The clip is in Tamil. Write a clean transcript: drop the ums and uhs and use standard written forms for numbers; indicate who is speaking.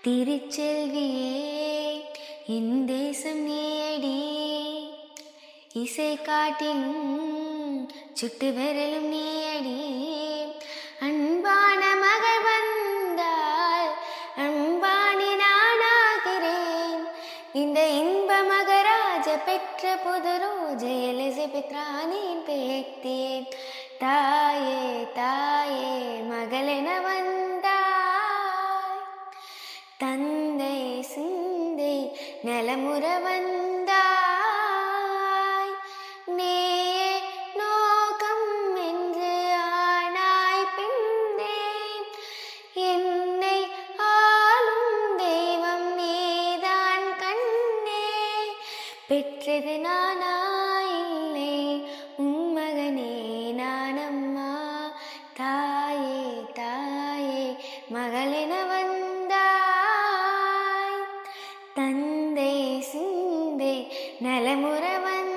Speaker 1: திருச்செல்வியே என் தேசம் நீயடி, இசை காட்டின் சுட்டு விரலும் நீயடி. அன்பான மகள் வந்தால் அன்பானி நானாகிறேன். இந்த இன்ப மகராஜ பெற்ற புது ரோஜ எலிசபெத் ராணியின் பேத்தேன். தாயே தாயே மகளென வந்தாய், தந்தை சிந்தை நலமுற வந்தாய். நீயே நோக்கம் என்று ஆனாய் பின்னே, என்னை ஆளும் தெய்வம் நீதான் கண்ணே. பெற்றது நானாயில்லை உன் மகனே நானம்மா. தாயே தாயே மகளென வந்தாய், தந்தை சிந்தை நலமுற வந்தாய்.